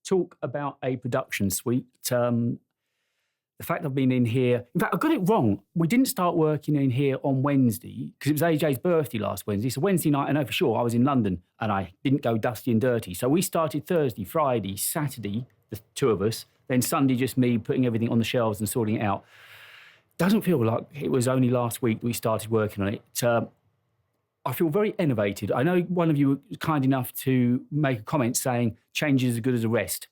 talk about a production suite. The fact I've been in here, in fact, I got it wrong. We didn't start working in here on Wednesday because it was AJ's birthday last Wednesday. So Wednesday night, I know for sure, I was in London and I didn't go dusty and dirty. So we started Thursday, Friday, Saturday, the two of us, then Sunday, just me putting everything on the shelves and sorting it out. Doesn't feel like it was only last week we started working on it. I feel very enervated. I know one of you was kind enough to make a comment saying change is as good as a rest.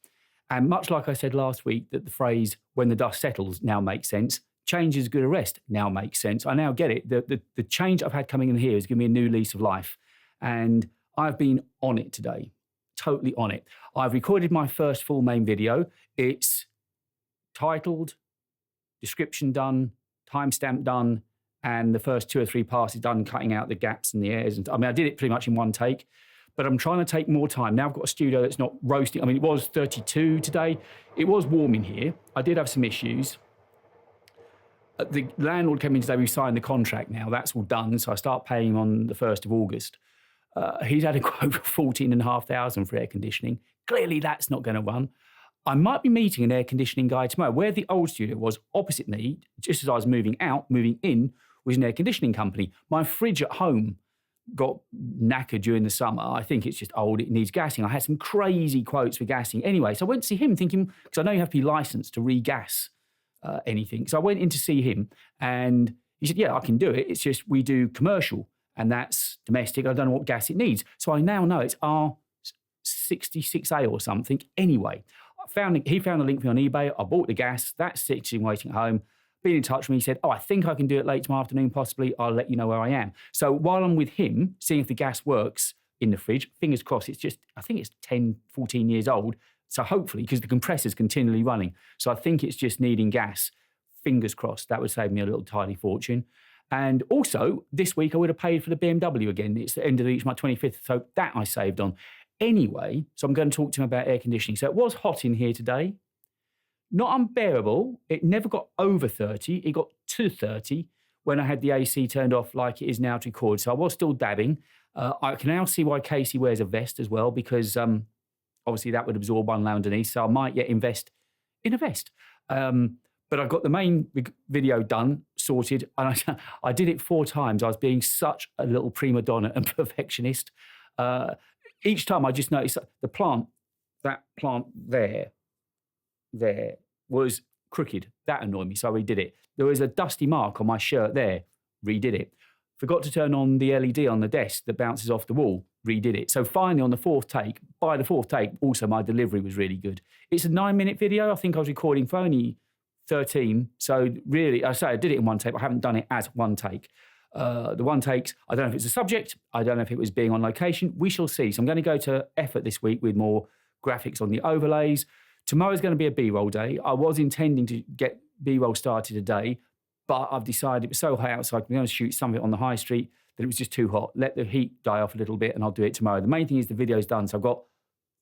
And much like I said last week, that the phrase, when the dust settles, now makes sense. Change is good as a rest now makes sense. I now get it. The change I've had coming in here has given me a new lease of life. And I've been on it today, totally on it. I've recorded my first full main video. It's titled, description done, timestamp done, and the first 2 or 3 passes done, cutting out the gaps and the airs. And I mean, I did it pretty much in one take. But I'm trying to take more time. Now I've got a studio that's not roasting. I mean, it was 32 today. It was warm in here. I did have some issues. The landlord came in today. We signed the contract now. That's all done. So I start paying him on the 1st of August. He's had a quote for 14,500 for air conditioning. Clearly, that's not going to run. I might be meeting an air conditioning guy tomorrow. Where the old studio was, opposite me, just as I was moving in, was an air conditioning company. My fridge at home got knackered during the summer. I think it's just old, it needs gassing. I had some crazy quotes for gassing. Anyway, so I went to see him thinking, because I know you have to be licensed to regas anything. So I went in to see him and he said, yeah, I can do it. It's just we do commercial and that's domestic. I don't know what gas it needs. So I now know it's R66A or something. Anyway, he found the link for me on eBay. I bought the gas. That's sitting waiting at home. Been in touch with me, he said, I think I can do it late tomorrow afternoon, possibly. I'll let you know where I am. So while I'm with him, seeing if the gas works in the fridge, fingers crossed, I think it's 10, 14 years old. So hopefully, because the compressor's continually running. So I think it's just needing gas. Fingers crossed, that would save me a little tiny fortune. And also, this week I would have paid for the BMW again. It's the end of each, my 25th, so that I saved on. Anyway, so I'm going to talk to him about air conditioning. So it was hot in here today. Not unbearable. It never got over 30. It got to 30 when I had the AC turned off like it is now to record. So I was still dabbing. I can now see why Casey wears a vest as well, because obviously that would absorb one layer underneath. So I might yet invest in a vest. But I got the main video done, sorted, and I did it 4 times. I was being such a little prima donna and perfectionist. Each time I just noticed that plant there was crooked. That annoyed me, so I redid it. There was a dusty mark on my shirt there, redid it. Forgot to turn on the LED on the desk that bounces off the wall, redid it. So finally on the 4th take, by the 4th take, also my delivery was really good. It's a 9-minute video. I think I was recording for only 13. So really, I say I did it in one take, but I haven't done it as one take. The one takes, I don't know if it's a subject. I don't know if it was being on location. We shall see. So I'm going to go to effort this week with more graphics on the overlays. Tomorrow's going to be a B-roll day. I was intending to get B-roll started today, but I've decided it was so hot outside, I'm going to shoot something on the high street that it was just too hot. Let the heat die off a little bit and I'll do it tomorrow. The main thing is the video's done. So I've got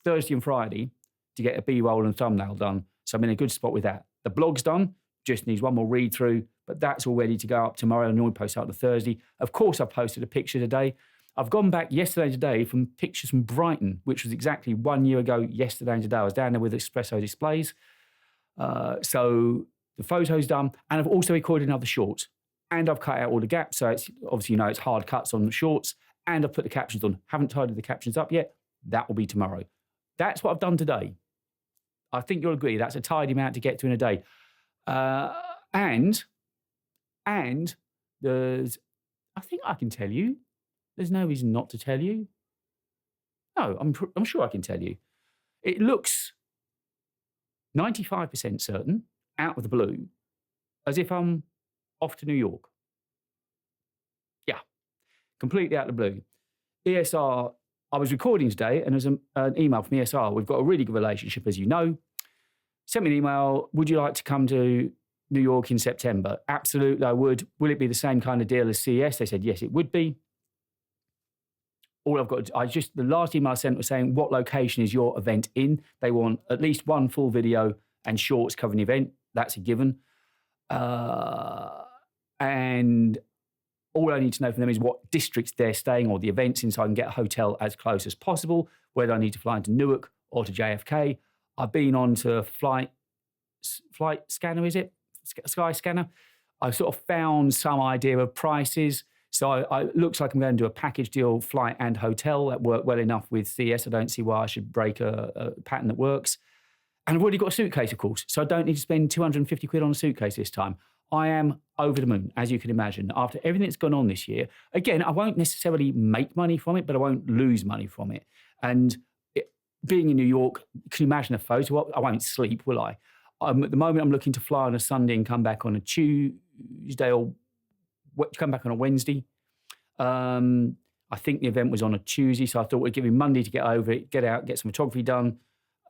Thursday and Friday to get a B-roll and thumbnail done. So I'm in a good spot with that. The blog's done, just needs one more read through, but that's all ready to go up tomorrow. I normally post out on Thursday. Of course, I've posted a picture today. I've gone back yesterday and today from pictures from Brighton, which was exactly 1 year ago yesterday and today. I was down there with Espresso Displays. So the photo's done, and I've also recorded another short. And I've cut out all the gaps, so it's obviously, it's hard cuts on the shorts, and I've put the captions on. Haven't tidied the captions up yet. That will be tomorrow. That's what I've done today. I think you'll agree that's a tidy amount to get to in a day. And there's, I think I can tell you, there's no reason not to tell you. No, I'm sure I can tell you. It looks 95% certain, out of the blue, as if I'm off to New York. Yeah, completely out of the blue. ESR, I was recording today and there's an email from ESR. We've got a really good relationship, as you know. Sent me an email, would you like to come to New York in September? Absolutely, I would. Will it be the same kind of deal as CES? They said, yes, it would be. All I've got, the last email I sent was saying, what location is your event in? They want at least one full video and shorts covering the event. That's a given. And all I need to know from them is what districts they're staying or the events in, so I can get a hotel as close as possible. Whether I need to fly into Newark or to JFK, I've been on to Flight Scanner, is it? Sky Scanner. I've sort of found some idea of prices. So it looks like I'm going to do a package deal, flight and hotel. That worked well enough with CS. I don't see why I should break a pattern that works. And I've already got a suitcase, of course, so I don't need to spend 250 quid on a suitcase this time. I am over the moon, as you can imagine. After everything that's gone on this year, again, I won't necessarily make money from it, but I won't lose money from it. And being in New York, can you imagine a photo op? I won't sleep, will I? At the moment, I'm looking to fly on a Sunday and come back on a Tuesday or come back on a Wednesday. I think the event was on a Tuesday, so I thought we'd give him Monday to get over it, get out, get some photography done,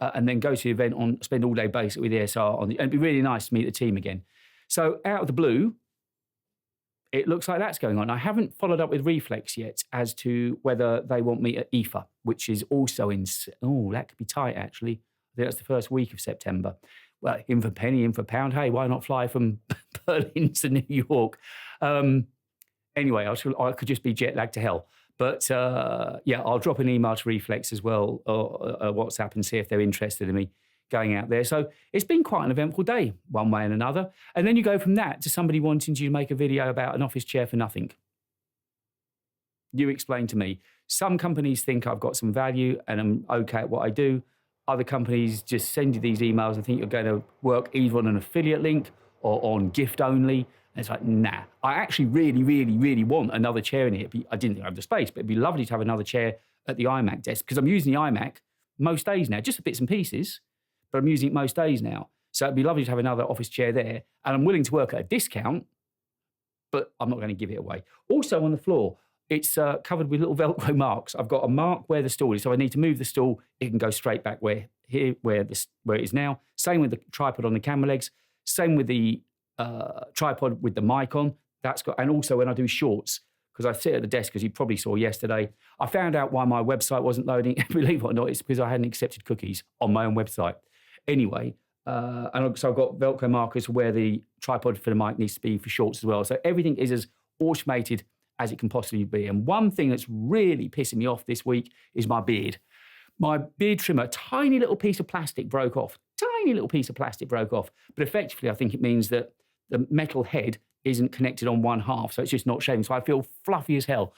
and then go to the event spend all day basically with the SR and it'd be really nice to meet the team again. So out of the blue, it looks like that's going on. I haven't followed up with Reflex yet as to whether they want me at IFA, which is also that could be tight actually. I think that's the first week of September. Well, in for penny, in for pound. Hey, why not fly from Berlin to New York? Anyway, I could just be jet lagged to hell. But I'll drop an email to Reflex as well, or WhatsApp, and see if they're interested in me going out there. So it's been quite an eventful day, one way and another. And then you go from that to somebody wanting you to make a video about an office chair for nothing. You explain to me. Some companies think I've got some value and I'm okay at what I do. Other companies just send you these emails and think you're going to work either on an affiliate link or on gift only. And it's like, nah. I actually really, really, really want another chair in here. I didn't think I had the space, but it'd be lovely to have another chair at the iMac desk because I'm using the iMac most days now, just for bits and pieces, but I'm using it most days now. So it'd be lovely to have another office chair there. And I'm willing to work at a discount, but I'm not going to give it away. Also on the floor, it's covered with little Velcro marks. I've got a mark where the stool is, so I need to move the stool. It can go straight back where it is now. Same with the tripod on the camera legs. Same with the tripod with the mic on. And also when I do shorts, because I sit at the desk, as you probably saw yesterday, I found out why my website wasn't loading. Believe it or not, it's because I hadn't accepted cookies on my own website. Anyway, and so I've got Velcro markers where the tripod for the mic needs to be for shorts as well. So everything is as automated as it can possibly be. And one thing that's really pissing me off this week is my beard. My beard trimmer, tiny little piece of plastic broke off. But effectively, I think it means that the metal head isn't connected on one half, so it's just not shaving. So I feel fluffy as hell.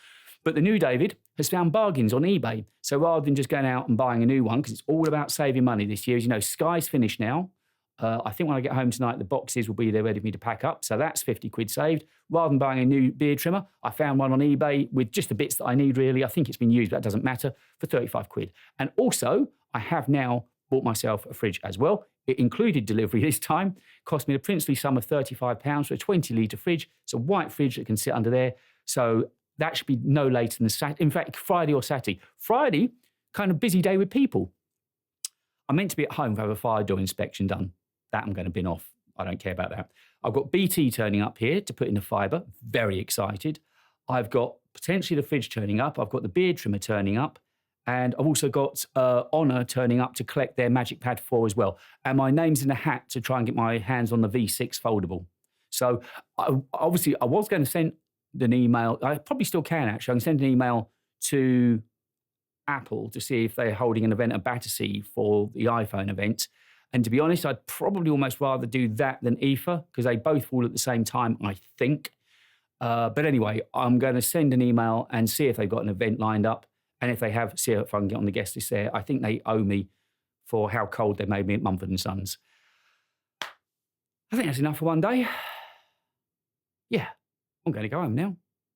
But the new David has found bargains on eBay. So rather than just going out and buying a new one, because it's all about saving money this year, as you know, Sky's finished now. I think when I get home tonight, the boxes will be there ready for me to pack up. So that's 50 quid saved. Rather than buying a new beard trimmer, I found one on eBay with just the bits that I need, really. I think it's been used, but that doesn't matter, for 35 quid. And also, I have now bought myself a fridge as well. It included delivery this time. Cost me the princely sum of £35 for a 20-litre fridge. It's a white fridge that can sit under there. So that should be no later than Saturday. In fact, Friday or Saturday. Friday, kind of busy day with people. I'm meant to be at home to have a fire door inspection done. That I'm going to bin off. I don't care about that. I've got BT turning up here to put in the fibre. Very excited. I've got potentially the fridge turning up. I've got the beard trimmer turning up. And I've also got Honor turning up to collect their Magic Pad 4 as well. And my name's in a hat to try and get my hands on the V6 foldable. So obviously I was going to send an email. I probably still can, actually. I can send an email to Apple to see if they're holding an event at Battersea for the iPhone event. And to be honest, I'd probably almost rather do that than IFA because they both fall at the same time, I think. But anyway, I'm going to send an email and see if they've got an event lined up. And if they have, see if I can get on the guest list there. I think they owe me for how cold they made me at Mumford & Sons. I think that's enough for one day. Yeah, I'm going to go home now.